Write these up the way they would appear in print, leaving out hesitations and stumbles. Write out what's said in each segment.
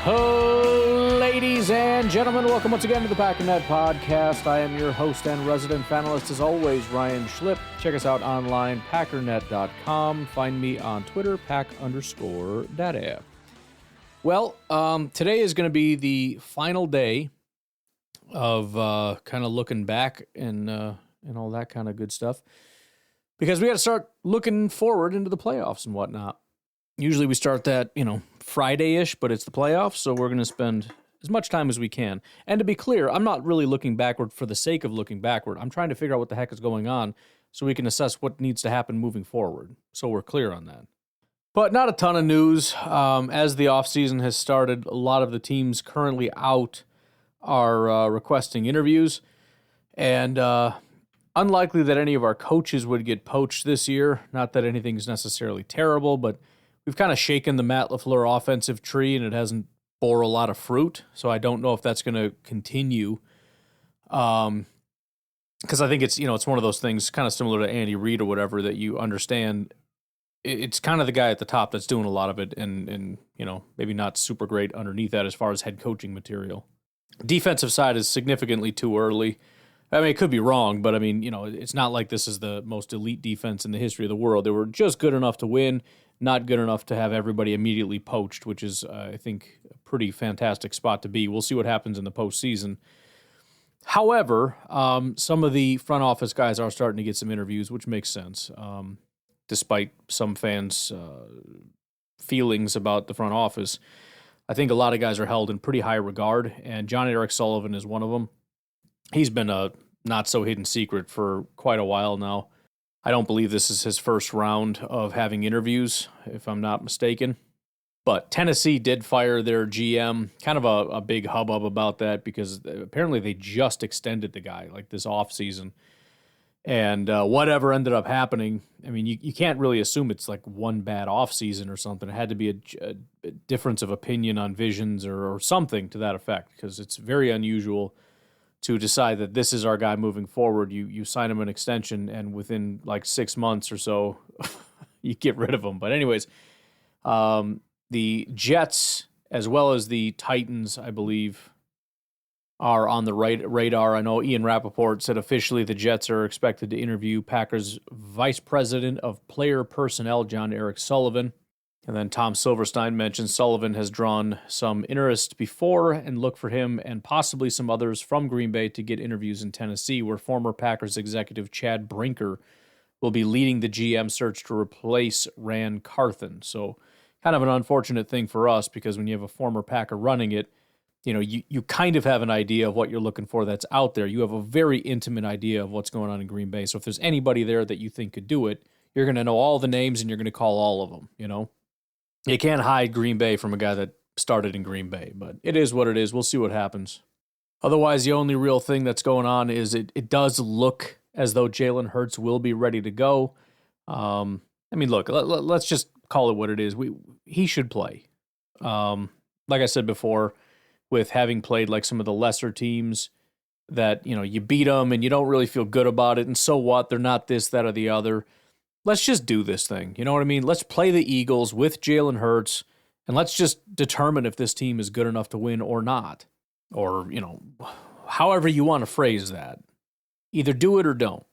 Ladies and gentlemen, welcome once again to the Packernet Podcast. I am your host and resident panelist, as always, Ryan Schlipp. Check us out online, packernet.com. Find me on Twitter, pack_data. Well, today is going to be the final day of kind of looking back and all that kind of good stuff, because we got to start looking forward into the playoffs and whatnot. Usually we start that, Friday-ish, but it's the playoffs, so we're going to spend as much time as we can. And to be clear, I'm not really looking backward for the sake of looking backward. I'm trying to figure out what the heck is going on so we can assess what needs to happen moving forward, so we're clear on that. But not a ton of news. As the offseason has started, a lot of the teams currently out are requesting interviews, and unlikely that any of our coaches would get poached this year. Not that anything's necessarily terrible, but we've kind of shaken the Matt LaFleur offensive tree, and it hasn't bore a lot of fruit. So I don't know if that's going to continue. Because I think it's one of those things kind of similar to Andy Reid or whatever, that you understand it's kind of the guy at the top that's doing a lot of it, and maybe not super great underneath that as far as head coaching material. Defensive side is significantly too early. I mean, it could be wrong, but I mean, it's not like this is the most elite defense in the history of the world. They were just good enough to win, not good enough to have everybody immediately poached, which is, I think, a pretty fantastic spot to be. We'll see what happens in the postseason. However, some of the front office guys are starting to get some interviews, which makes sense, despite some fans' feelings about the front office. I think a lot of guys are held in pretty high regard, and John Eric Sullivan is one of them. He's been a not-so-hidden secret for quite a while now. I don't believe this is his first round of having interviews, if I'm not mistaken. But Tennessee did fire their GM. Kind of a big hubbub about that, because apparently they just extended the guy like this offseason. And whatever ended up happening, I mean, you can't really assume it's like one bad offseason or something. It had to be a difference of opinion on visions or something to that effect, because it's very unusual to decide that this is our guy moving forward. You sign him an extension, and within like 6 months or so, you get rid of him. But anyways, the Jets, as well as the Titans, I believe, are on the radar. I know Ian Rappaport said officially the Jets are expected to interview Packers Vice President of Player Personnel, John Eric Sullivan. And then Tom Silverstein mentioned Sullivan has drawn some interest before, and look for him and possibly some others from Green Bay to get interviews in Tennessee, where former Packers executive Chad Brinker will be leading the GM search to replace Ran Carthon. So kind of an unfortunate thing for us, because when you have a former Packer running it, you kind of have an idea of what you're looking for that's out there. You have a very intimate idea of what's going on in Green Bay. So if there's anybody there that you think could do it, you're going to know all the names and you're going to call all of them, You can't hide Green Bay from a guy that started in Green Bay, but it is what it is. We'll see what happens. Otherwise, the only real thing that's going on is it does look as though Jalen Hurts will be ready to go. Look, let's just call it what it is. He should play. Like I said before, with having played like some of the lesser teams that, you beat them and you don't really feel good about it, and so what? They're not this, that, or the other. Let's just do this thing. You know what I mean? Let's play the Eagles with Jalen Hurts, and let's just determine if this team is good enough to win or not. Or, however you want to phrase that. Either do it or don't.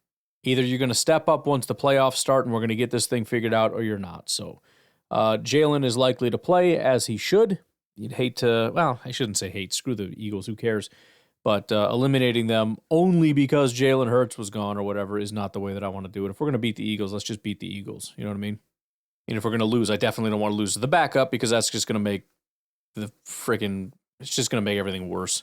Either you're going to step up once the playoffs start and we're going to get this thing figured out, or you're not. So Jalen is likely to play, as he should. You'd hate to, well, I shouldn't say hate. Screw the Eagles. Who cares? But eliminating them only because Jalen Hurts was gone or whatever is not the way that I want to do it. If we're going to beat the Eagles, let's just beat the Eagles. You know what I mean? And if we're going to lose, I definitely don't want to lose to the backup, because that's just going to make it's just going to make everything worse.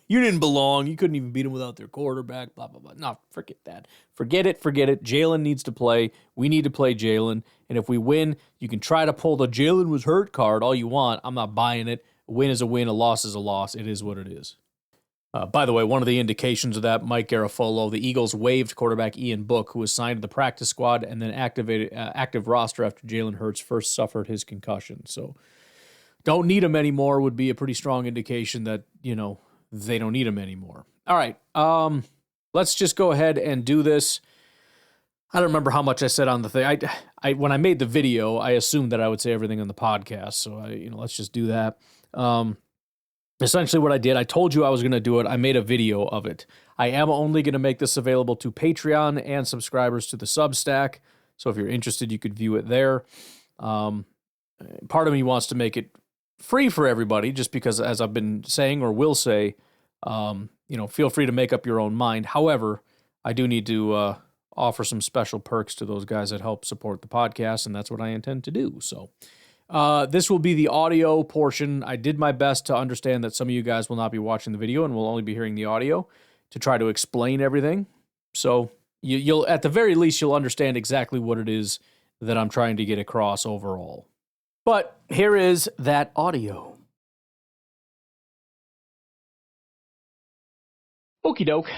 You didn't belong. You couldn't even beat them without their quarterback, blah, blah, blah. No, forget that. Forget it. Jalen needs to play. We need to play Jalen. And if we win, you can try to pull the Jalen was hurt card all you want. I'm not buying it. A win is a win. A loss is a loss. It is what it is. By the way, one of the indications of that, Mike Garafolo, the Eagles waived quarterback Ian Book, who was signed to the practice squad and then active roster after Jalen Hurts first suffered his concussion. So don't need him anymore would be a pretty strong indication that, they don't need him anymore. All right, let's just go ahead and do this. I don't remember how much I said on the thing. I when I made the video, I assumed that I would say everything on the podcast. So let's just do that. Essentially what I did, I told you I was going to do it. I made a video of it. I am only going to make this available to Patreon and subscribers to the Substack. So if you're interested, you could view it there. Part of me wants to make it free for everybody, just because, as I've been saying or will say, feel free to make up your own mind. However, I do need to offer some special perks to those guys that help support the podcast, and that's what I intend to do. So this will be the audio portion. I did my best to understand that some of you guys will not be watching the video and will only be hearing the audio to try to explain everything. So you'll, at the very least, you'll understand exactly what it is that I'm trying to get across overall. But here is that audio. Okie doke.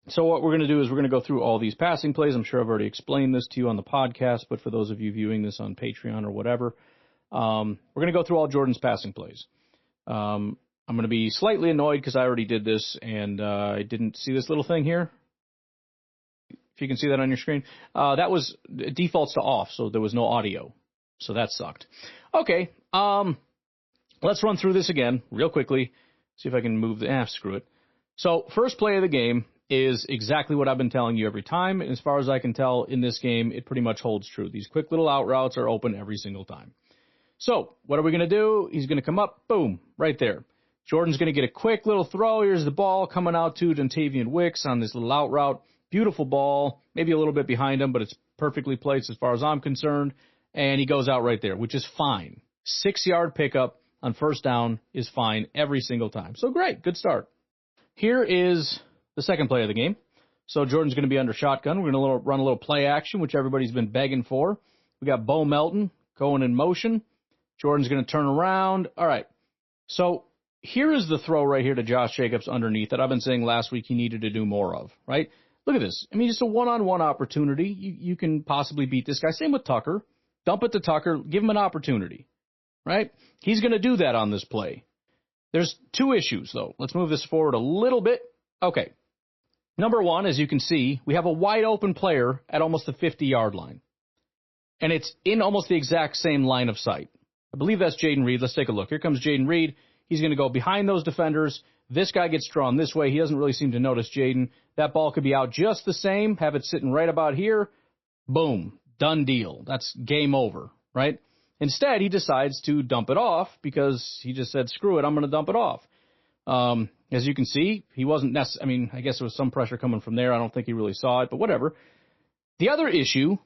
So what we're going to do is we're going to go through all these passing plays. I'm sure I've already explained this to you on the podcast, but for those of you viewing this on Patreon or whatever, we're going to go through all Jordan's passing plays. I'm going to be slightly annoyed because I already did this and I didn't see this little thing here. If you can see that on your screen, that was defaults to off, so there was no audio. So that sucked. Okay, let's run through this again real quickly. See if I can move the, screw it. So first play of the game is exactly what I've been telling you every time. And as far as I can tell in this game, it pretty much holds true. These quick little out routes are open every single time. So what are we going to do? He's going to come up, boom, right there. Jordan's going to get a quick little throw. Here's the ball coming out to Dontavian Wicks on this little out route. Beautiful ball, maybe a little bit behind him, but it's perfectly placed as far as I'm concerned. And he goes out right there, which is fine. 6-yard pickup on first down is fine every single time. So great, good start. Here is the second play of the game. So Jordan's going to be under shotgun. We're going to run a little play action, which everybody's been begging for. We got Bo Melton going in motion. Jordan's going to turn around. All right. So here is the throw right here to Josh Jacobs underneath that I've been saying last week he needed to do more of, right? Look at this. I mean, just a one-on-one opportunity. You can possibly beat this guy. Same with Tucker. Dump it to Tucker. Give him an opportunity, right? He's going to do that on this play. There's two issues, though. Let's move this forward a little bit. Okay. Number one, as you can see, we have a wide open player at almost the 50-yard line. And it's in almost the exact same line of sight. I believe that's Jaden Reed. Let's take a look. Here comes Jaden Reed. He's going to go behind those defenders. This guy gets drawn this way. He doesn't really seem to notice Jaden. That ball could be out just the same. Have it sitting right about here. Boom. Done deal. That's game over, right? Instead, he decides to dump it off because he just said, screw it, I'm going to dump it off. As you can see, he wasn't I guess there was some pressure coming from there. I don't think he really saw it, but whatever. The other issue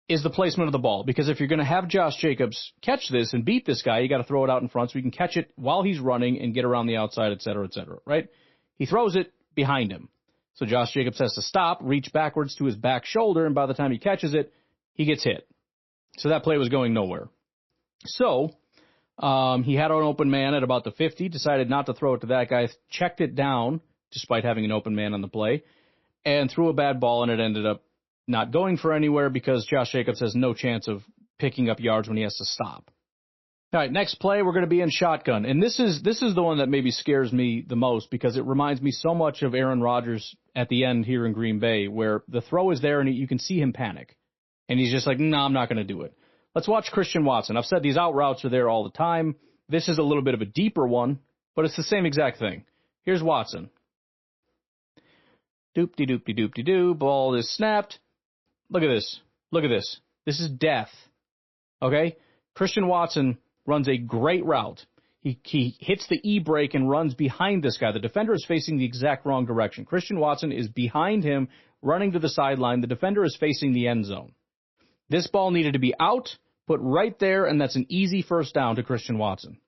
is the placement of the ball, because if you're going to have Josh Jacobs catch this and beat this guy, you got to throw it out in front so he can catch it while he's running and get around the outside, et cetera, right? He throws it behind him. So Josh Jacobs has to stop, reach backwards to his back shoulder, and by the time he catches it, he gets hit. So that play was going nowhere. So he had an open man at about the 50, decided not to throw it to that guy, checked it down, despite having an open man on the play, and threw a bad ball, and it ended up not going for anywhere because Josh Jacobs has no chance of picking up yards when he has to stop. All right, next play, we're going to be in shotgun. And this is the one that maybe scares me the most because it reminds me so much of Aaron Rodgers at the end here in Green Bay, where the throw is there and you can see him panic. And he's just like, no, I'm not going to do it. Let's watch Christian Watson. I've said these out routes are there all the time. This is a little bit of a deeper one, but it's the same exact thing. Here's Watson. Doop-de-doop-de-doop-de-doo. Ball is snapped. Look at this. Look at this. This is death. Okay? Christian Watson runs a great route. He hits the E-brake and runs behind this guy. The defender is facing the exact wrong direction. Christian Watson is behind him, running to the sideline. The defender is facing the end zone. This ball needed to be out, put right there, and that's an easy first down to Christian Watson.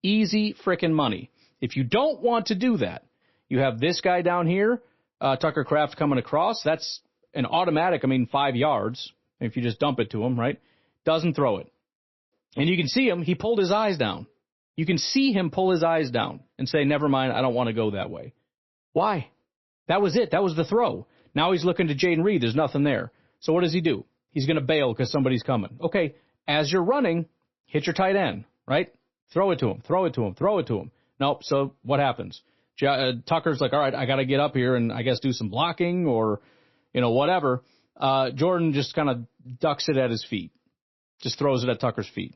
Easy frickin' money. If you don't want to do that, you have this guy down here, Tucker Kraft coming across. That's an automatic, 5 yards, if you just dump it to him, right? Doesn't throw it. And you can see him, he pulled his eyes down. You can see him pull his eyes down and say, never mind, I don't want to go that way. Why? That was it. That was the throw. Now he's looking to Jaden Reed. There's nothing there. So what does he do? He's going to bail because somebody's coming. Okay, as you're running, hit your tight end, right? Throw it to him, throw it to him, throw it to him. Nope, so what happens? Tucker's like, all right, I got to get up here and I guess do some blocking or, whatever. Jordan just kind of ducks it at his feet. Just throws it at Tucker's feet.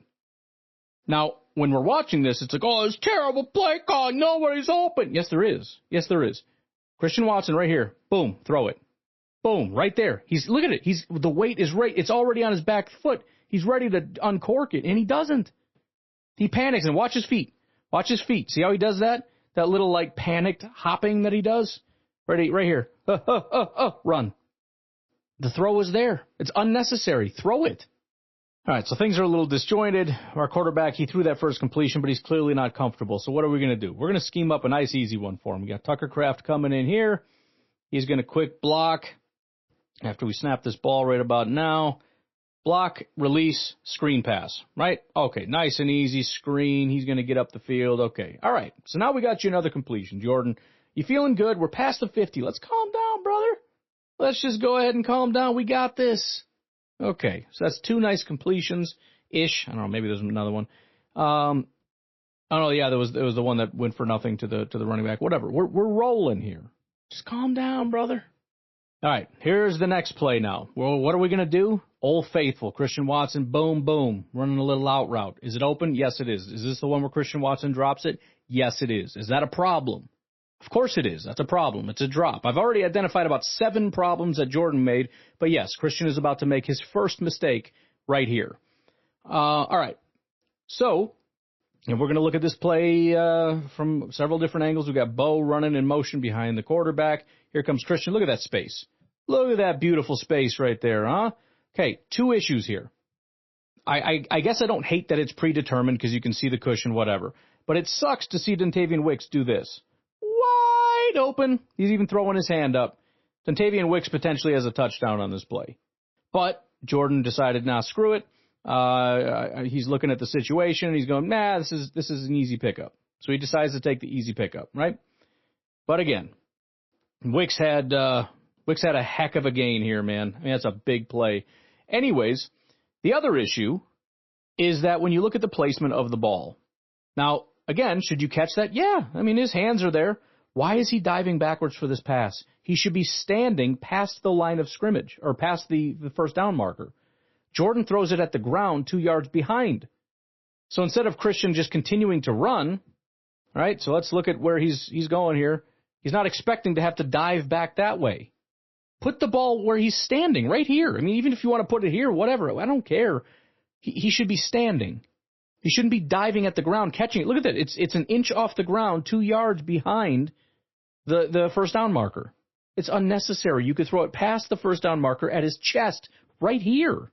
Now, when we're watching this, it's like, oh, it's terrible play calling. Nobody's open. Yes, there is. Yes, there is. Christian Watson right here. Boom. Throw it. Boom. Right there. Look at it. The weight is right. It's already on his back foot. He's ready to uncork it, and he doesn't. He panics, and watch his feet. Watch his feet. See how he does that? That little, like, panicked hopping that he does? Right here. Run. The throw is there. It's unnecessary. Throw it. All right, so things are a little disjointed. Our quarterback, he threw that first completion, but he's clearly not comfortable. So what are we going to do? We're going to scheme up a nice, easy one for him. We got Tucker Kraft coming in here. He's going to quick block after we snap this ball right about now. Block, release, screen pass, right? Okay, nice and easy screen. He's going to get up the field. Okay, all right. So now we got you another completion, Jordan. You feeling good? We're past the 50. Let's calm down, brother. Let's just go ahead and calm down. We got this. Okay, so that's 2 nice completions-ish. I don't know, maybe there's another one. Oh, no, yeah, there was the one that went for nothing to the running back. Whatever. We're rolling here. Just calm down, brother. All right, here's the next play now. Well, what are we going to do? Old Faithful, Christian Watson, boom, boom, running a little out route. Is it open? Yes, it is. Is this the one where Christian Watson drops it? Yes, it is. Is that a problem? Of course it is. That's a problem. It's a drop. I've already identified about 7 problems that Jordan made, but yes, Christian is about to make his first mistake right here. All right. So, and we're going to look at this play from several different angles. We've got Bo running in motion behind the quarterback. Here comes Christian. Look at that space. Look at that beautiful space right there, huh? Okay, 2 issues here. I guess I don't hate that it's predetermined because you can see the cushion, whatever. But it sucks to see Dontavian Wicks do this. Wide open. He's even throwing his hand up. Dontavian Wicks potentially has a touchdown on this play. But Jordan decided, nah, screw it. He's looking at the situation. He's going, nah, this is an easy pickup. So he decides to take the easy pickup, right? But again, Wicks had a heck of a gain here, man. I mean, that's a big play. Anyways, the other issue is that when you look at the placement of the ball. Now, again, should you catch that? Yeah. I mean, his hands are there. Why is he diving backwards for this pass? He should be standing past the line of scrimmage or past the first down marker. Jordan throws it at the ground 2 yards behind. So instead of Christian just continuing to run, right? So let's look at where he's going here. He's not expecting to have to dive back that way. Put the ball where he's standing, right here. I mean, even if you want to put it here, whatever, I don't care. He should be standing. He shouldn't be diving at the ground, catching it. Look at that. It's an inch off the ground, 2 yards behind the first down marker. It's unnecessary. You could throw it past the first down marker at his chest right here.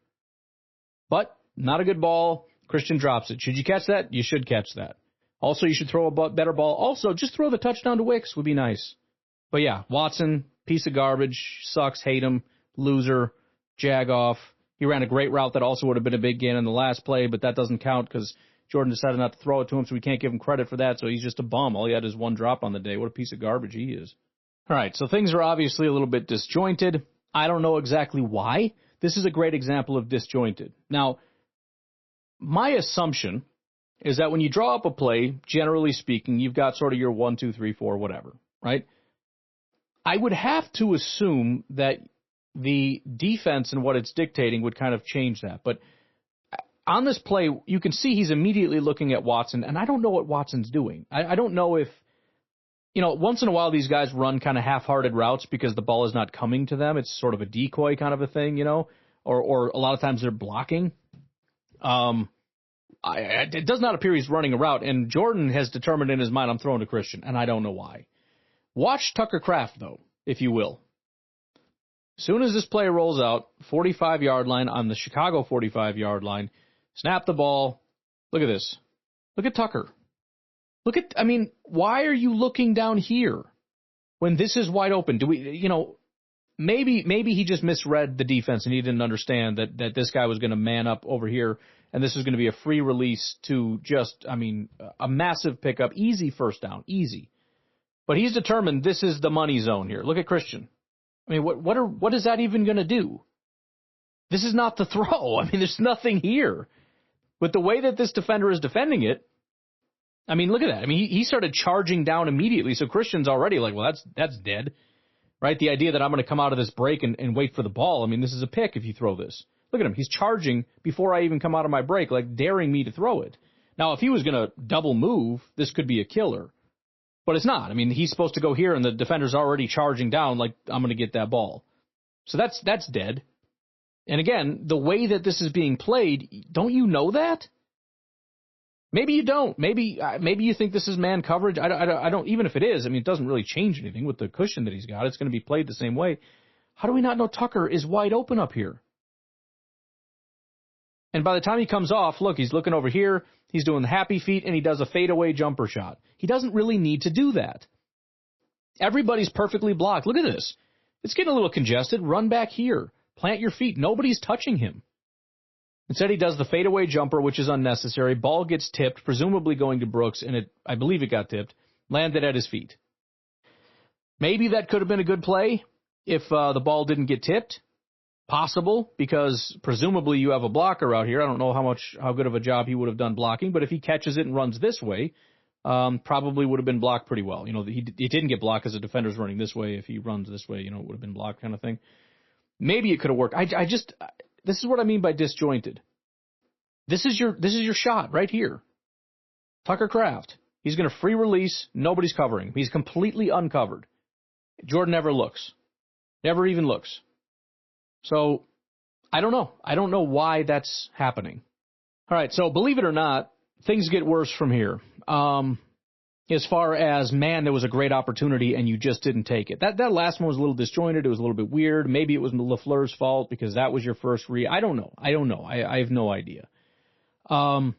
But not a good ball. Christian drops it. Should you catch that? You should catch that. Also, you should throw a better ball. Also, just throw the touchdown to Wicks would be nice. But yeah, Watson, piece of garbage, sucks, hate him, loser, jag off. He ran a great route that also would have been a big gain in the last play, but that doesn't count because Jordan decided not to throw it to him, so we can't give him credit for that, so he's just a bum. All he had is 1 drop on the day. What a piece of garbage he is. All right, so things are obviously a little bit disjointed. I don't know exactly why. This is a great example of disjointed. Now, my assumption is that when you draw up a play, generally speaking, you've got sort of your 1, 2, 3, 4, whatever, right? I would have to assume that the defense and what it's dictating would kind of change that. But on this play, you can see he's immediately looking at Watson, and I don't know what Watson's doing. I don't know if, once in a while these guys run kind of half-hearted routes because the ball is not coming to them. It's sort of a decoy kind of a thing, or a lot of times they're blocking. It does not appear he's running a route, and Jordan has determined in his mind, I'm throwing to Christian, and I don't know why. Watch Tucker Kraft, though, if you will. As soon as this play rolls out, 45-yard line on the Chicago 45-yard line, snap the ball. Look at this. Look at Tucker. Why are you looking down here when this is wide open? Do we, maybe he just misread the defense and he didn't understand that this guy was going to man up over here and this was going to be a free release to just, a massive pickup, easy first down, easy. But he's determined this is the money zone here. Look at Christian. What is that even going to do? This is not the throw. There's nothing here. With the way that this defender is defending it, look at that. He started charging down immediately, so Christian's already like, well, that's dead, right? The idea that I'm going to come out of this break and wait for the ball. This is a pick if you throw this. Look at him. He's charging before I even come out of my break, like daring me to throw it. Now, if he was going to double move, this could be a killer. But it's not. I mean, he's supposed to go here, and the defender's already charging down like, I'm going to get that ball. So that's dead. And again, the way that this is being played, don't you know that? Maybe you don't. Maybe you think this is man coverage. I don't. Even if it is, I mean, it doesn't really change anything with the cushion that he's got. It's going to be played the same way. How do we not know Tucker is wide open up here? And by the time he comes off, look, he's looking over here. He's doing the happy feet, and he does a fadeaway jumper shot. He doesn't really need to do that. Everybody's perfectly blocked. Look at this. It's getting a little congested. Run back here. Plant your feet. Nobody's touching him. Instead, he does the fadeaway jumper, which is unnecessary. Ball gets tipped, presumably going to Brooks, and I believe it got tipped. Landed at his feet. Maybe that could have been a good play if the ball didn't get tipped. Possible, because presumably you have a blocker out here. I don't know how good of a job he would have done blocking, but if he catches it and runs this way, probably would have been blocked pretty well. You know, he didn't get blocked because the defender's running this way. If he runs this way, you know, it would have been blocked kind of thing. Maybe it could have worked. This is what I mean by disjointed. This is your shot right here. Tucker Kraft. He's going to free release. Nobody's covering him. He's completely uncovered. Jordan never looks. Never even looks. So, I don't know. I don't know why that's happening. All right, so believe it or not, things get worse from here. As far as, man, there was a great opportunity and you just didn't take it. That last one was a little disjointed. It was a little bit weird. Maybe it was LaFleur's fault because that was your first read. I don't know. I have no idea. But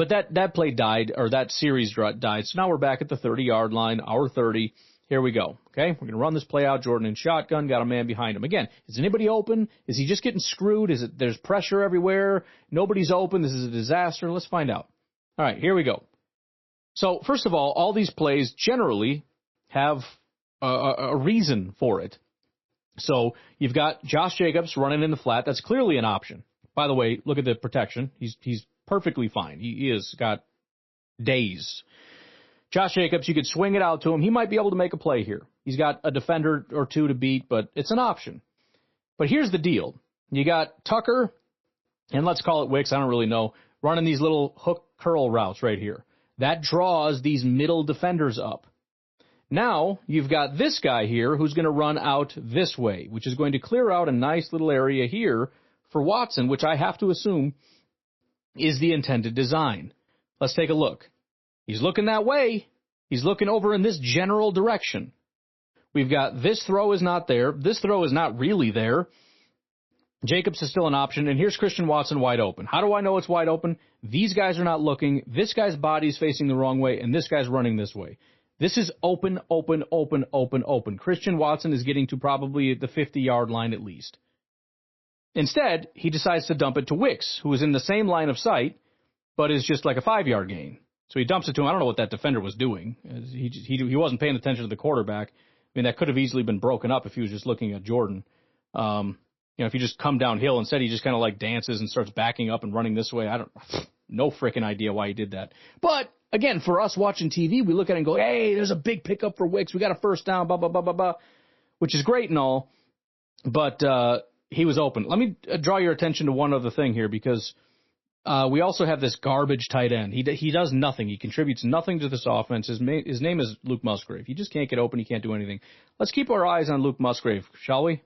that play died, or that series died. So now we're back at the 30-yard line, our 30. Here we go, okay? We're going to run this play out. Jordan in shotgun, got a man behind him. Again, is anybody open? Is he just getting screwed? There's pressure everywhere? Nobody's open. This is a disaster. Let's find out. All right, here we go. So, first of all these plays generally have a reason for it. So, you've got Josh Jacobs running in the flat. That's clearly an option. By the way, look at the protection. He's perfectly fine. He has got days. Josh Jacobs, you could swing it out to him. He might be able to make a play here. He's got a defender or two to beat, but it's an option. But here's the deal. You got Tucker, and let's call it Wicks, I don't really know, running these little hook curl routes right here. That draws these middle defenders up. Now, you've got this guy here who's going to run out this way, which is going to clear out a nice little area here for Watson, which I have to assume is the intended design. Let's take a look. He's looking that way. He's looking over in this general direction. We've got this throw is not there. This throw is not really there. Jacobs is still an option, and here's Christian Watson wide open. How do I know it's wide open? These guys are not looking. This guy's body is facing the wrong way, and this guy's running this way. This is open, open, open, open, open. Christian Watson is getting to probably the 50-yard line at least. Instead, he decides to dump it to Wicks, who is in the same line of sight, but is just like a 5-yard gain. So he dumps it to him. I don't know what that defender was doing. He wasn't paying attention to the quarterback. I mean, that could have easily been broken up if he was just looking at Jordan. If you just come downhill, instead he just kind of like dances and starts backing up and running this way. No freaking idea why he did that. But again, for us watching TV, we look at it and go, hey, there's a big pickup for Wicks. We got a first down, blah, blah, blah, blah, blah, which is great and all. But he was open. Let me draw your attention to one other thing here because we also have this garbage tight end. He does nothing. He contributes nothing to this offense. His name is Luke Musgrave. He just can't get open. He can't do anything. Let's keep our eyes on Luke Musgrave, shall we?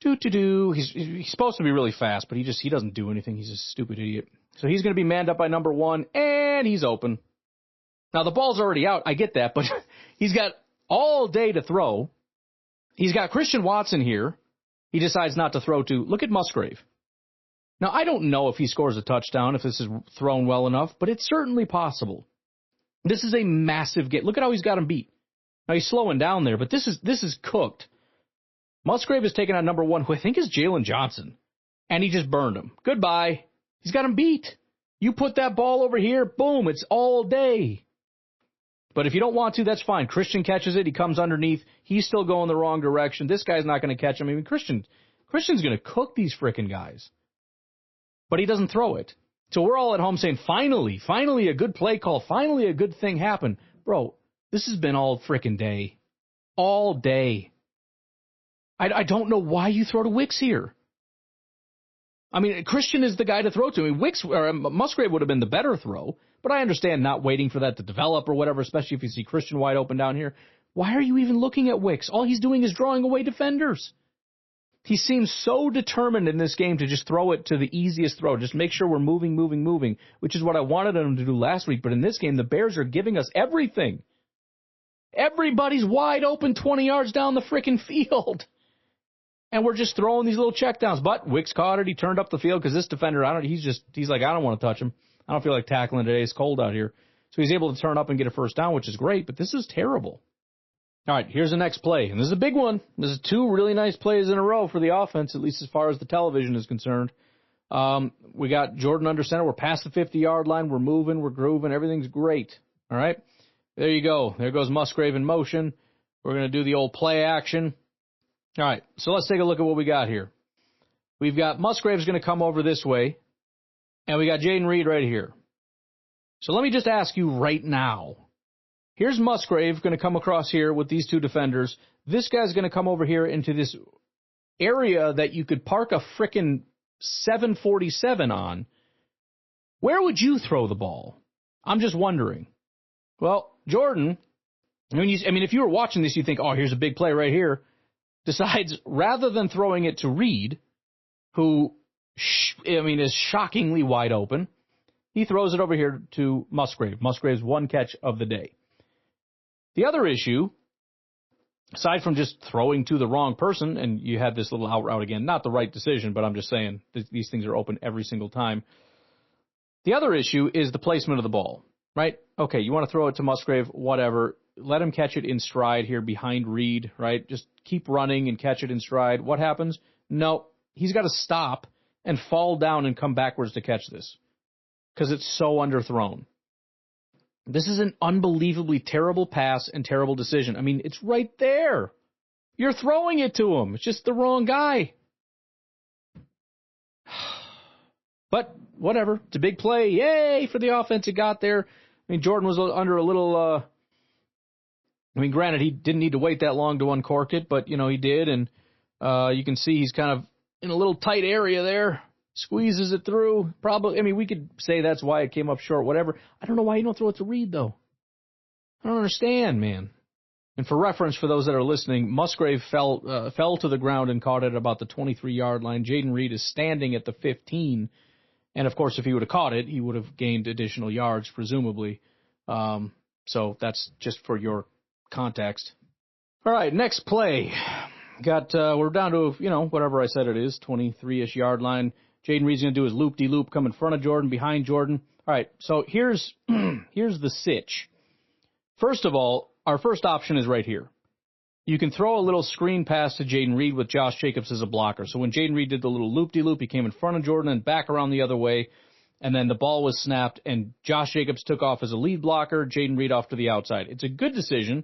He's supposed to be really fast, but he doesn't do anything. He's a stupid idiot. So he's going to be manned up by number 1, and he's open. Now, the ball's already out. I get that, but he's got all day to throw. He's got Christian Watson here. He decides not to throw to. Look at Musgrave. Now, I don't know if he scores a touchdown, if this is thrown well enough, but it's certainly possible. This is a massive game. Look at how he's got him beat. Now, he's slowing down there, but this is cooked. Musgrave is taking on number 1, who I think is Jalen Johnson, and he just burned him. Goodbye. He's got him beat. You put that ball over here, boom, it's all day. But if you don't want to, that's fine. Christian catches it. He comes underneath. He's still going the wrong direction. This guy's not going to catch him. I mean, Christian's going to cook these frickin' guys. But he doesn't throw it. So we're all at home saying, finally a good play call. Finally a good thing happened. Bro, this has been all frickin' day. All day. I don't know why you throw to Wicks here. I mean, Christian is the guy to throw to. I mean, Musgrave would have been the better throw, but I understand not waiting for that to develop or whatever, especially if you see Christian wide open down here. Why are you even looking at Wicks? All he's doing is drawing away defenders. He seems so determined in this game to just throw it to the easiest throw. Just make sure we're moving, which is what I wanted him to do last week. But in this game, the Bears are giving us everything. Everybody's wide open 20 yards down the frickin' field. And we're just throwing these little checkdowns. But Wicks caught it. He turned up the field because this defender, he's like, I don't want to touch him. I don't feel like tackling today. It's cold out here. So he's able to turn up and get a first down, which is great. But this is terrible. All right, here's the next play. And this is a big one. This is 2 really nice plays in a row for the offense, at least as far as the television is concerned. We got Jordan under center. We're past the 50-yard line. We're moving. We're grooving. Everything's great. All right, there you go. There goes Musgrave in motion. We're going to do the old play action. All right, so let's take a look at what we got here. We've got Musgrave's going to come over this way, and we got Jaden Reed right here. So let me just ask you right now. Here's Musgrave going to come across here with these 2 defenders. This guy's going to come over here into this area that you could park a frickin' 747 on. Where would you throw the ball? I'm just wondering. Well, Jordan, I mean, if you were watching this, you'd think, oh, here's a big play right here. Decides, rather than throwing it to Reed, who, is shockingly wide open, he throws it over here to Musgrave. Musgrave's 1 catch of the day. The other issue, aside from just throwing to the wrong person, and you had this little out route again, not the right decision, but I'm just saying these things are open every single time. The other issue is the placement of the ball, right? Okay, you want to throw it to Musgrave, whatever. Let him catch it in stride here behind Reed, right? Just keep running and catch it in stride. What happens? No, he's got to stop and fall down and come backwards to catch this because it's so underthrown. This is an unbelievably terrible pass and terrible decision. I mean, it's right there. You're throwing it to him. It's just the wrong guy. But whatever. It's a big play. Yay for the offense. It got there. I mean, Jordan was under a little, granted, he didn't need to wait that long to uncork it, but, he did. And you can see he's kind of in a little tight area there. Squeezes it through. Probably, we could say that's why it came up short, whatever. I don't know why you don't throw it to Reed, though. I don't understand, man. And for reference, for those that are listening, Musgrave fell to the ground and caught it at about the 23-yard line. Jaden Reed is standing at the 15. And, of course, if he would have caught it, he would have gained additional yards, presumably. So that's just for your context. All right, next play. We're down to, whatever I said it is, 23-ish yard line. Jaden Reed's going to do his loop-de-loop, come in front of Jordan, behind Jordan. All right, so here's the sitch. First of all, our first option is right here. You can throw a little screen pass to Jaden Reed with Josh Jacobs as a blocker. So when Jaden Reed did the little loop-de-loop, he came in front of Jordan and back around the other way, and then the ball was snapped, and Josh Jacobs took off as a lead blocker, Jaden Reed off to the outside. It's a good decision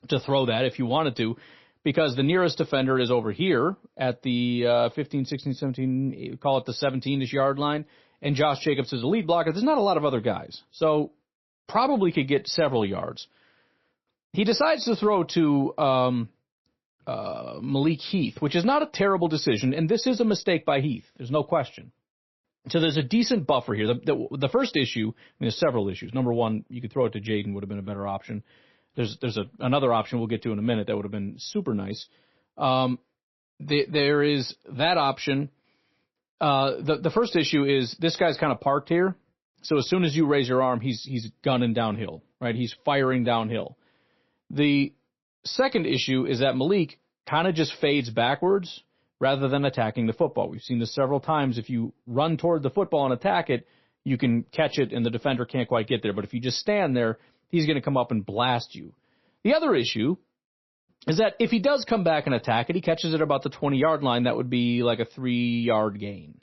to throw that if you wanted to, because the nearest defender is over here at the 15, 16, 17, call it the 17-ish yard line, and Josh Jacobs is a lead blocker. There's not a lot of other guys, so probably could get several yards. He decides to throw to Malik Heath, which is not a terrible decision, and this is a mistake by Heath. There's no question. So there's a decent buffer here. The first issue, there's several issues. Number one, you could throw it to Jaden, would have been a better option. There's another option we'll get to in a minute that would have been super nice. There is that option. The first issue is this guy's kind of parked here. So as soon as you raise your arm, he's gunning downhill, right? He's firing downhill. The second issue is that Malik kind of just fades backwards rather than attacking the football. We've seen this several times. If you run toward the football and attack it, you can catch it and the defender can't quite get there. But if you just stand there, he's going to come up and blast you. The other issue is that if he does come back and attack it, he catches it about the 20-yard line. That would be like a 3-yard gain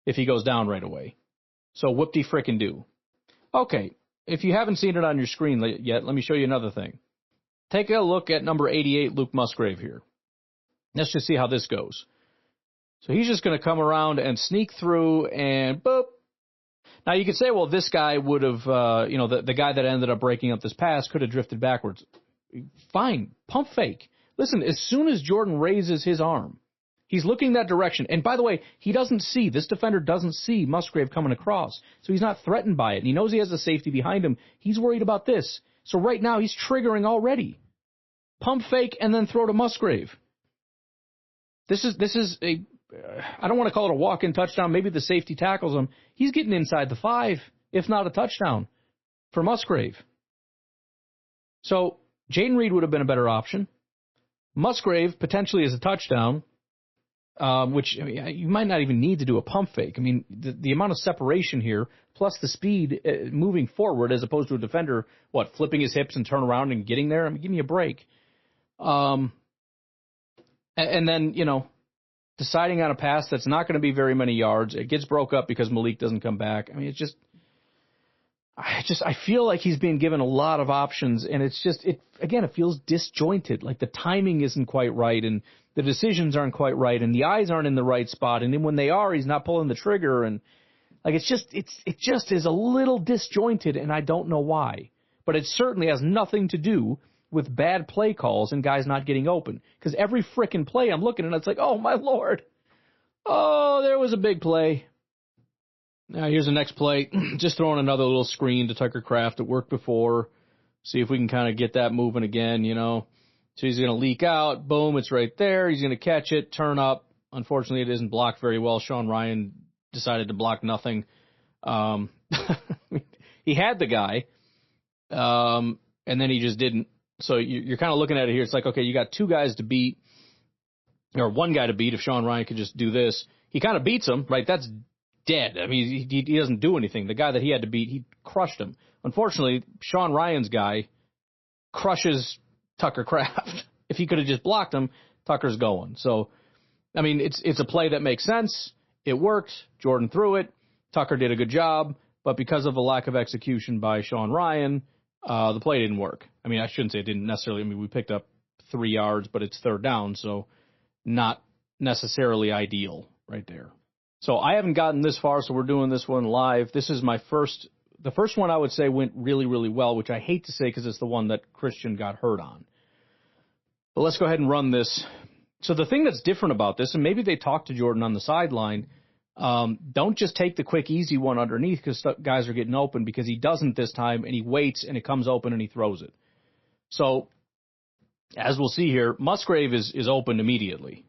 if he goes down right away. So whoop-de-frickin-do. Okay, if you haven't seen it on your screen yet, let me show you another thing. Take a look at number 88, Luke Musgrave here. Let's just see how this goes. So he's just going to come around and sneak through and boop. Now you could say, well, this guy would have, the guy that ended up breaking up this pass could have drifted backwards. Fine, pump fake. Listen, as soon as Jordan raises his arm, He's looking that direction. And by the way, this defender doesn't see Musgrave coming across. So he's not threatened by it. And he knows he has a safety behind him. He's worried about this. So right now he's triggering already. Pump fake and then throw to Musgrave. This is I don't want to call it a walk-in touchdown. Maybe the safety tackles him. He's getting inside the 5, if not a touchdown for Musgrave. So Jayden Reed would have been a better option. Musgrave potentially is a touchdown. Which you might not even need to do a pump fake. I mean, the amount of separation here, plus the speed moving forward as opposed to a defender, flipping his hips and turn around and getting there? I mean, give me a break. And then, deciding on a pass that's not going to be very many yards. It gets broke up because Malik doesn't come back. I mean, I feel like he's being given a lot of options, and it feels disjointed. Like the timing isn't quite right, and the decisions aren't quite right, and the eyes aren't in the right spot, and then when they are, he's not pulling the trigger, and like it just is a little disjointed, and I don't know why. But it certainly has nothing to do with bad play calls and guys not getting open. Because every frickin' play I'm looking at, it's like, oh my Lord, oh, there was a big play. Now here's the next play. Just throwing another little screen to Tucker Kraft that worked before. See if we can kind of get that moving again, So he's going to leak out. Boom, it's right there. He's going to catch it, turn up. Unfortunately, it isn't blocked very well. Sean Ryan decided to block nothing. He had the guy, and then he just didn't. So you're kind of looking at it here. It's like, okay, you got 2 guys to beat, or 1 guy to beat if Sean Ryan could just do this. He kind of beats him, right? That's dead. I mean, he doesn't do anything. The guy that he had to beat, he crushed him. Unfortunately, Sean Ryan's guy crushes Tucker Kraft. If he could have just blocked him, Tucker's going. So, I mean, it's a play that makes sense. It worked. Jordan threw it. Tucker did a good job. But because of a lack of execution by Sean Ryan, the play didn't work. I mean, I shouldn't say it didn't necessarily. I mean, we picked up 3 yards, but it's 3rd down, so not necessarily ideal right there. So I haven't gotten this far, so we're doing this one live. This is the first one I would say went really, really well, which I hate to say because it's the one that Christian got hurt on. But let's go ahead and run this. So the thing that's different about this, and maybe they talked to Jordan on the sideline, don't just take the quick, easy one underneath because guys are getting open, because he doesn't this time, and he waits, and it comes open, and he throws it. So as we'll see here, Musgrave is open immediately.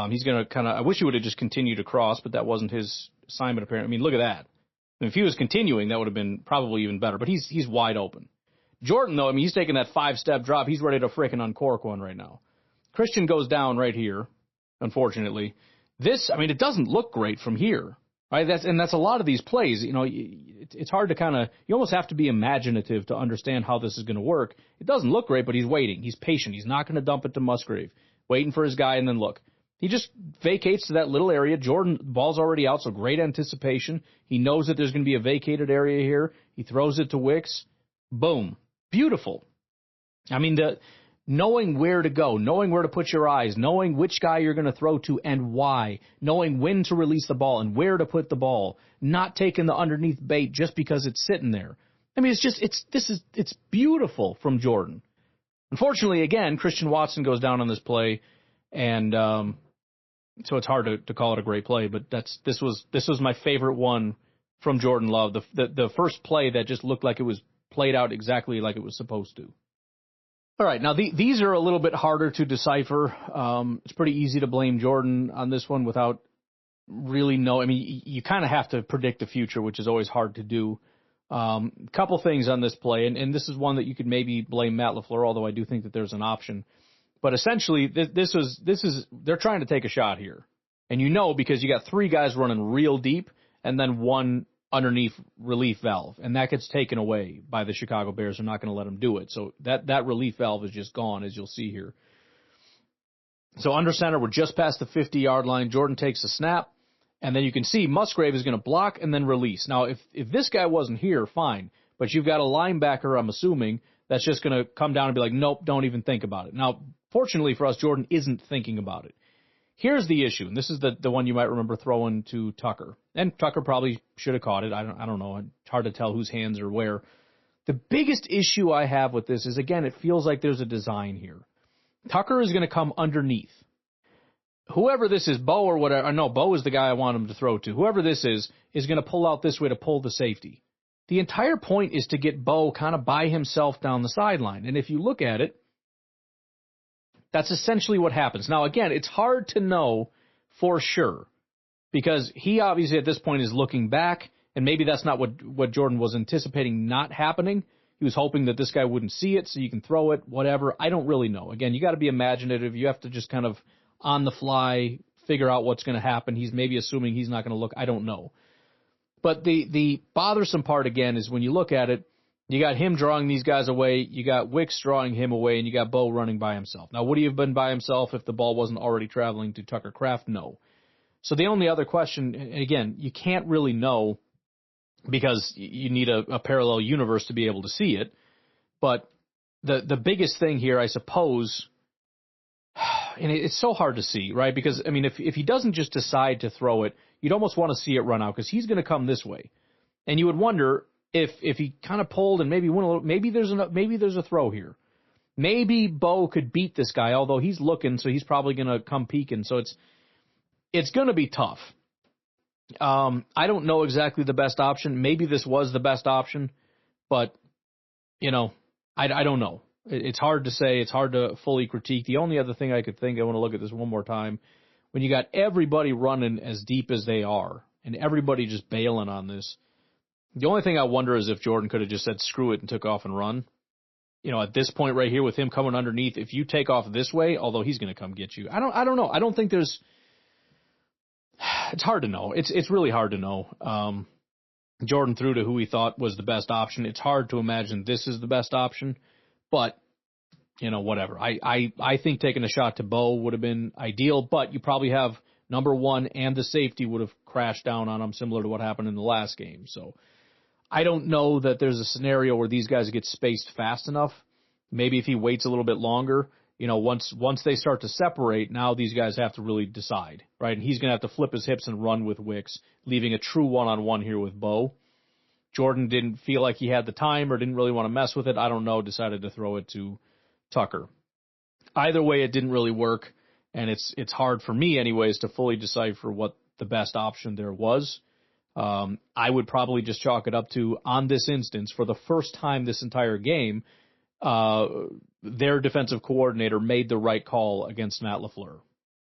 He's going to I wish he would have just continued to cross, but that wasn't his assignment apparently. I mean, look at that. I mean, if he was continuing, that would have been probably even better, but he's wide open. Jordan, though, I mean, he's taking that 5-step drop. He's ready to frickin' uncork one right now. Christian goes down right here, unfortunately. This, I mean, it doesn't look great from here, right? That's a lot of these plays. It's hard to you almost have to be imaginative to understand how this is going to work. It doesn't look great, but he's waiting. He's patient. He's not going to dump it to Musgrave. Waiting for his guy, and then look. He just vacates to that little area. Jordan, ball's already out, so great anticipation. He knows that there's going to be a vacated area here. He throws it to Wicks. Boom. Beautiful. I mean, knowing where to go, knowing where to put your eyes, knowing which guy you're going to throw to and why, knowing when to release the ball and where to put the ball, not taking the underneath bait just because it's sitting there. I mean, it's beautiful from Jordan. Unfortunately, again, Christian Watson goes down on this play, and so it's hard to call it a great play, but this was my favorite one from Jordan Love. The first play that just looked like it was played out exactly like it was supposed to. All right, now these are a little bit harder to decipher. It's pretty easy to blame Jordan on this one without really know. I mean, you kind of have to predict the future, which is always hard to do. Couple things on this play, and this is one that you could maybe blame Matt LaFleur, although I do think that there's an option. But essentially, they're trying to take a shot here, and because you got 3 guys running real deep, and then 1 underneath relief valve, and that gets taken away by the Chicago Bears. They're not going to let them do it. So that relief valve is just gone, as you'll see here. So under center, we're just past the 50-yard line. Jordan takes a snap, and then you can see Musgrave is going to block and then release. Now, if this guy wasn't here, fine, but you've got a linebacker, I'm assuming, that's just going to come down and be like, nope, don't even think about it. Now, fortunately for us, Jordan isn't thinking about it. Here's the issue, and this is the one you might remember throwing to Tucker. And Tucker probably should have caught it. I don't know. It's hard to tell whose hands are where. The biggest issue I have with this is, again, it feels like there's a design here. Tucker is going to come underneath. whoever this is, Bo or whatever, no, Bo is the guy I want him to throw to. Whoever this is going to pull out this way to pull the safety. The entire point is to get Bo kind of by himself down the sideline. And if you look at it, that's essentially what happens. Now, again, it's hard to know for sure because he obviously at this point is looking back, and maybe that's not what Jordan was anticipating not happening. He was hoping that this guy wouldn't see it so you can throw it, whatever. I don't really know. Again, you got to be imaginative. You have to just kind of on the fly figure out what's going to happen. He's maybe assuming he's not going to look. I don't know. But the bothersome part, again, is when you look at it, you got him drawing these guys away, you got Wicks drawing him away, and you got Bo running by himself. Now, would he have been by himself if the ball wasn't already traveling to Tucker Kraft? No. So the only other question, and again, you can't really know because you need a parallel universe to be able to see it. But the biggest thing here, I suppose, and it's so hard to see, right? Because, I mean, if he doesn't just decide to throw it, you'd almost want to see it run out because he's going to come this way. And you would wonder if he kind of pulled and maybe went a little, maybe there's a throw here. Maybe Bo could beat this guy, although he's looking, so he's probably going to come peeking. So it's going to be tough. I don't know exactly the best option. Maybe this was the best option, but, you know, I don't know. It's hard to say. It's hard to fully critique. The only other thing I could think, I want to look at this one more time, when you got everybody running as deep as they are and everybody just bailing on this, the only thing I wonder is if Jordan could have just said, screw it, and took off and run. You know, at this point right here with him coming underneath, if you take off this way, although he's going to come get you, I don't know. I don't think there's, it's hard to know. It's really hard to know. Jordan threw to who he thought was the best option. It's hard to imagine this is the best option, but, you know, whatever. I think taking a shot to Bo would have been ideal, but you probably have number one and the safety would have crashed down on him, similar to what happened in the last game. So I don't know that there's a scenario where these guys get spaced fast enough. Maybe if he waits a little bit longer, you know, once they start to separate, now these guys have to really decide, right? And he's going to have to flip his hips and run with Wicks, leaving a true one-on-one here with Bo. Jordan didn't feel like he had the time or didn't really want to mess with it. I don't know, decided to throw it to Tucker. Either way, it didn't really work, and it's hard for me anyways to fully decipher what the best option there was. I would probably just chalk it up to, on this instance, for the first time this entire game, their defensive coordinator made the right call against Matt LaFleur,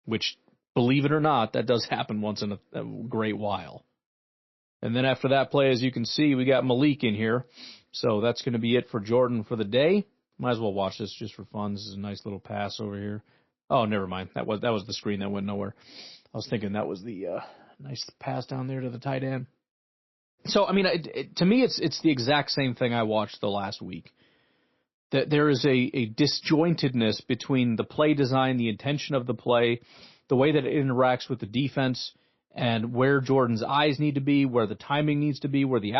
which, believe it or not, that does happen once in a great while. And then after that play, as you can see, we got Malik in here. So that's going to be it for Jordan for the day. Might as well watch this just for fun. This is a nice little pass over here. Oh, never mind. That was the screen that went nowhere. I was thinking that was the nice pass down there to the tight end. So, I mean, to me, it's the exact same thing I watched the last week. That there is a disjointedness between the play design, the intention of the play, the way that it interacts with the defense, and where Jordan's eyes need to be, where the timing needs to be, how the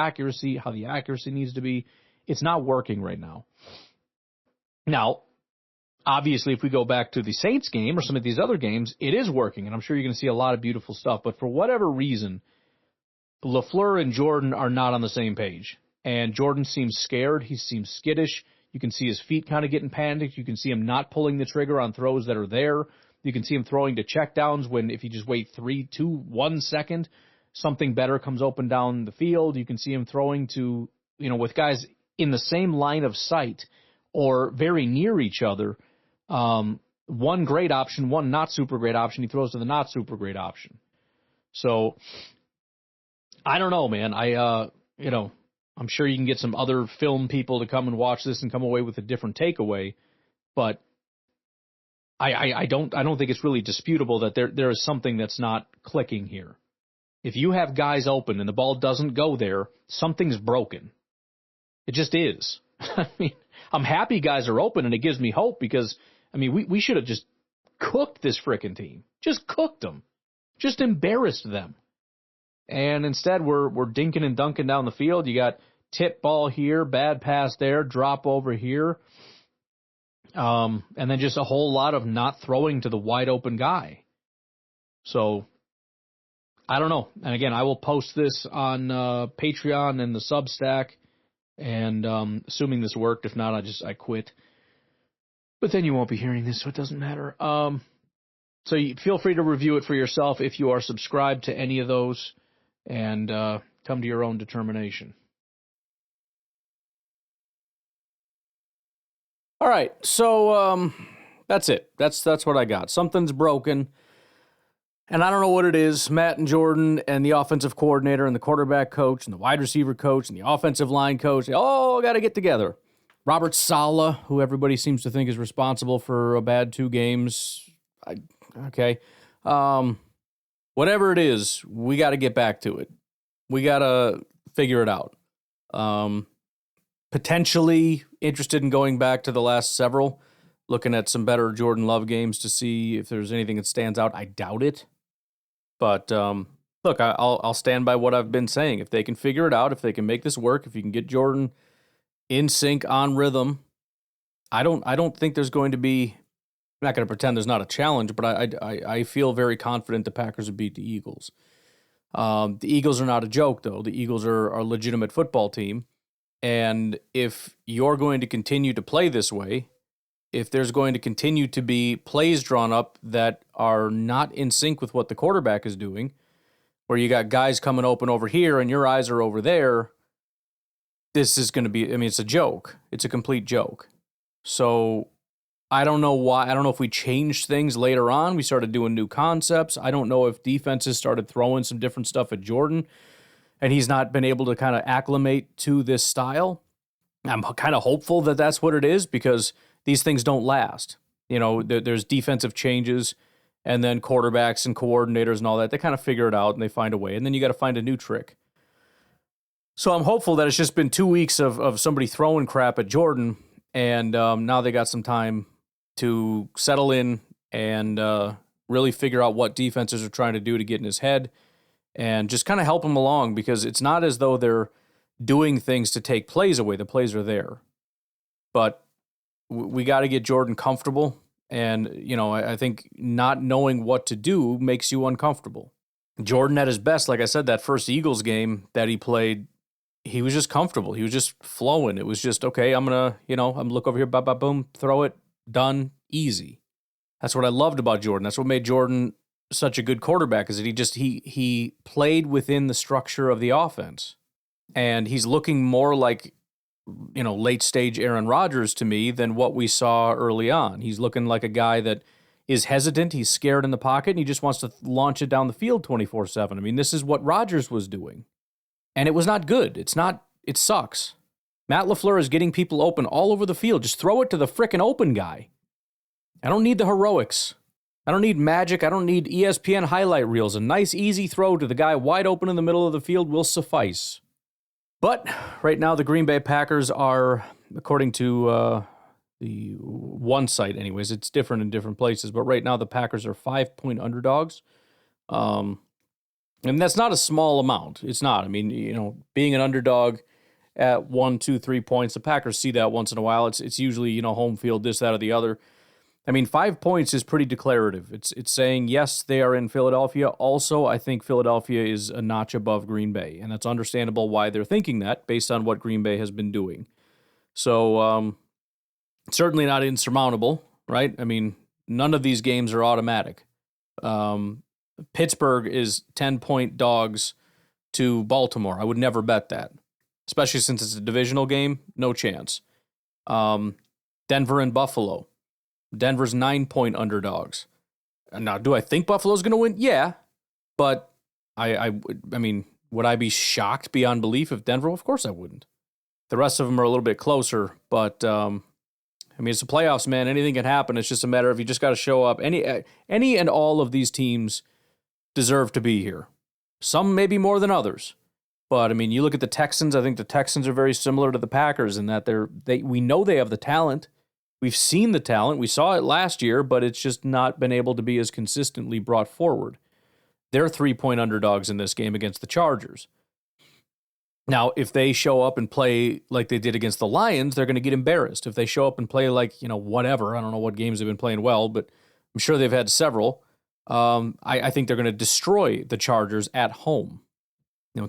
accuracy needs to be. It's not working right now. Now, obviously, if we go back to the Saints game or some of these other games, it is working, and I'm sure you're going to see a lot of beautiful stuff. But for whatever reason, LaFleur and Jordan are not on the same page. And Jordan seems scared. He seems skittish. You can see his feet kind of getting panicked. You can see him not pulling the trigger on throws that are there. You can see him throwing to checkdowns when if you just wait 3, 2, 1 second, something better comes open down the field. You can see him throwing to, you know, with guys in the same line of sight or very near each other. One great option, one not super great option. He throws to the not super great option. So I don't know, man. I'm sure you can get some other film people to come and watch this and come away with a different takeaway, but I don't think it's really disputable that there is something that's not clicking here. If you have guys open and the ball doesn't go there, something's broken. It just is. I mean, I'm happy guys are open, and it gives me hope because, I mean, we should have just cooked this frickin' team. Just cooked them. Just embarrassed them. And instead, we're dinking and dunking down the field. You got tip ball here, bad pass there, drop over here. And then just a whole lot of not throwing to the wide open guy. So, I don't know. And again, I will post this on Patreon and the Substack. And assuming this worked, if not, I quit. But then you won't be hearing this, so it doesn't matter. So you feel free to review it for yourself if you are subscribed to any of those, and come to your own determination. All right, so that's it. That's what I got. Something's broken, and I don't know what it is. Matt and Jordan and the offensive coordinator and the quarterback coach and the wide receiver coach and the offensive line coach, they all got to get together. Robert Saleh, who everybody seems to think is responsible for a bad 2 games. Okay. Whatever it is, we got to get back to it. We got to figure it out. Potentially interested in going back to the last several, looking at some better Jordan Love games to see if there's anything that stands out. I doubt it. But look, I'll stand by what I've been saying. If they can figure it out, if they can make this work, if you can get Jordan in sync, on rhythm, I don't think there's going to be. I'm not going to pretend there's not a challenge, but I feel very confident the Packers would beat the Eagles. The Eagles are not a joke, though. The Eagles are a legitimate football team. And if you're going to continue to play this way, if there's going to continue to be plays drawn up that are not in sync with what the quarterback is doing, where you got guys coming open over here and your eyes are over there, this is going to be, it's a joke. It's a complete joke. So I don't know why. I don't know if we changed things later on. We started doing new concepts. I don't know if defenses started throwing some different stuff at Jordan and he's not been able to kind of acclimate to this style. I'm kind of hopeful that that's what it is because these things don't last. There's defensive changes and then quarterbacks and coordinators and all that. They kind of figure it out and they find a way. And then you got to find a new trick. So I'm hopeful that it's just been 2 weeks of somebody throwing crap at Jordan and now they got some time to settle in and really figure out what defenses are trying to do to get in his head and just kind of help him along because it's not as though they're doing things to take plays away. The plays are there. But we got to get Jordan comfortable. And, I think not knowing what to do makes you uncomfortable. Jordan at his best, like I said, that first Eagles game that he played, he was just comfortable. He was just flowing. It was just, okay, I'm going to, I'm look over here, boom, throw it. Done, easy. That's what I loved about Jordan. That's what made Jordan such a good quarterback is that he played within the structure of the offense. And he's looking more like, late stage Aaron Rodgers to me than what we saw early on. He's looking like a guy that is hesitant, he's scared in the pocket, and he just wants to launch it down the field 24/7. This is what Rodgers was doing. And it was not good. It sucks. Matt LaFleur is getting people open all over the field. Just throw it to the frickin' open guy. I don't need the heroics. I don't need magic. I don't need ESPN highlight reels. A nice, easy throw to the guy wide open in the middle of the field will suffice. But right now, the Green Bay Packers are, according to the one site anyways, it's different in different places, but right now the Packers are 5-point underdogs. And that's not a small amount. It's not. Being an underdog at 1, 2, 3 points. The Packers see that once in a while. It's usually, home field, this, that, or the other. 5 points is pretty declarative. It's saying, yes, they are in Philadelphia. Also, I think Philadelphia is a notch above Green Bay, and that's understandable why they're thinking that based on what Green Bay has been doing. So, certainly not insurmountable, right? None of these games are automatic. Pittsburgh is 10-point dogs to Baltimore. I would never bet that. Especially since it's a divisional game, no chance. Denver and Buffalo. Denver's 9-point underdogs. Now, do I think Buffalo's going to win? Yeah, but would I be shocked beyond belief if Denver? Of course I wouldn't. The rest of them are a little bit closer, but it's the playoffs, man. Anything can happen. It's just a matter of you just got to show up. Any and all of these teams deserve to be here. Some maybe more than others. But, you look at the Texans, I think the Texans are very similar to the Packers in that we know they have the talent. We've seen the talent. We saw it last year, but it's just not been able to be as consistently brought forward. They're 3-point underdogs in this game against the Chargers. Now, if they show up and play like they did against the Lions, they're going to get embarrassed. If they show up and play like, whatever, I don't know what games they've been playing well, but I'm sure they've had several. I think they're going to destroy the Chargers at home.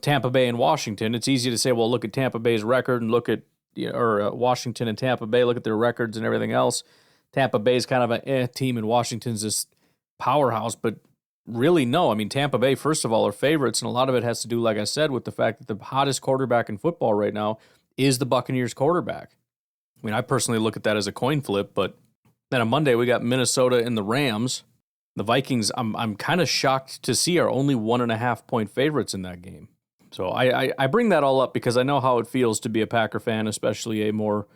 Tampa Bay and Washington, it's easy to say, well, look at Tampa Bay's record and look at, Washington and Tampa Bay, look at their records and everything else. Tampa Bay's kind of a team and Washington's this powerhouse, but really no. I mean, Tampa Bay, first of all, are favorites, and a lot of it has to do, like I said, with the fact that the hottest quarterback in football right now is the Buccaneers quarterback. I mean, I personally look at that as a coin flip, but then on Monday we got Minnesota and the Rams. The Vikings, I'm kind of shocked to see, are only 1.5 point favorites in that game. So I bring that all up because I know how it feels to be a Packer fan, especially a more,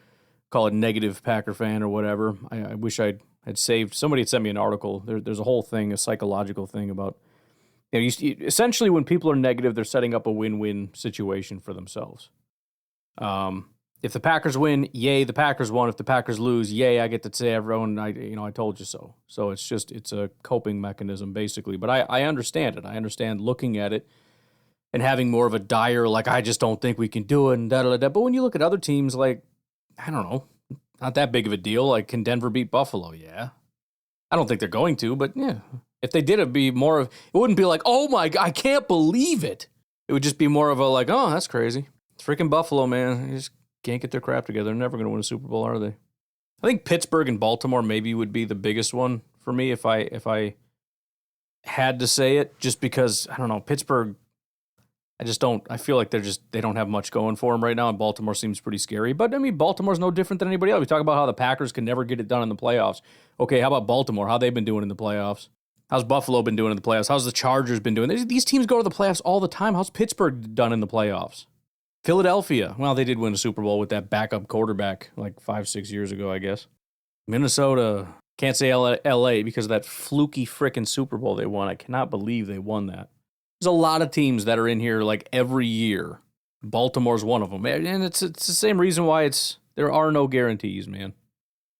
call it negative Packer fan or whatever. I wish I had saved, somebody had sent me an article. There's a whole thing, a psychological thing about, essentially when people are negative, they're setting up a win-win situation for themselves. If the Packers win, yay, the Packers won. If the Packers lose, yay, I get to say everyone, I told you so. So it's a coping mechanism basically. But I understand it. I understand looking at it and having more of a dire, like, I just don't think we can do it, and da-da-da-da. But when you look at other teams, like, I don't know, not that big of a deal. Like, can Denver beat Buffalo? Yeah. I don't think they're going to, but yeah. If they did, it'd be more of, it wouldn't be like, oh my God, I can't believe it. It would just be more of a, like, oh, that's crazy. It's freaking Buffalo, man. They just can't get their crap together. They're never going to win a Super Bowl, are they? I think Pittsburgh and Baltimore maybe would be the biggest one for me if I had to say it, just because, I don't know, Pittsburgh, I feel like they don't have much going for them right now, and Baltimore seems pretty scary. But, I mean, Baltimore's no different than anybody else. We talk about how the Packers can never get it done in the playoffs. Okay, how about Baltimore? How they've been doing in the playoffs? How's Buffalo been doing in the playoffs? How's the Chargers been doing? These teams go to the playoffs all the time. How's Pittsburgh done in the playoffs? Philadelphia, well, they did win a Super Bowl with that backup quarterback like 5-6 years ago, I guess. Minnesota, can't say LA because of that fluky frickin' Super Bowl they won. I cannot believe they won that. There's a lot of teams that are in here like every year. Baltimore's one of them. And it's the same reason why there are no guarantees, man.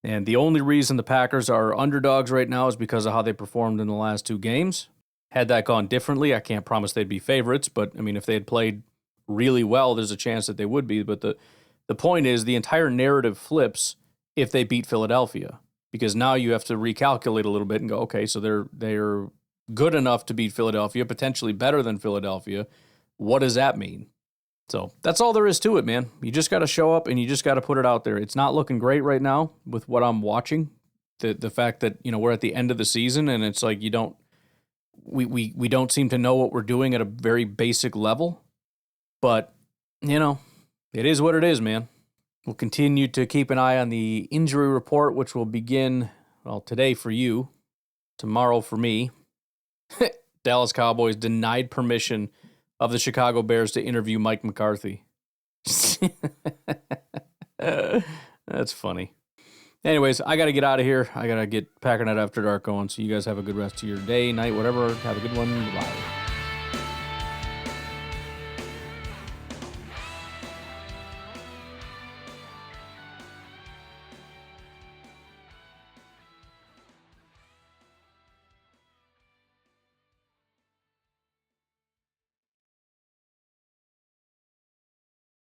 And the only reason the Packers are underdogs right now is because of how they performed in the last 2 games. Had that gone differently, I can't promise they'd be favorites, but I mean, if they had played really well, there's a chance that they would be. But the point is, the entire narrative flips if they beat Philadelphia, because now you have to recalculate a little bit and go, okay, so they're good enough to beat Philadelphia, potentially better than Philadelphia. What does that mean? So that's all there is to it, man. You just got to show up and you just got to put it out there. It's not looking great right now with what I'm watching. The fact that, we're at the end of the season and it's like we don't seem to know what we're doing at a very basic level. But, it is what it is, man. We'll continue to keep an eye on the injury report, which will begin, today for you, tomorrow for me. Dallas Cowboys denied permission of the Chicago Bears to interview Mike McCarthy. That's funny. Anyways, I got to get out of here. I got to get Packernet After Dark going, so you guys have a good rest of your day, night, whatever. Have a good one. Bye.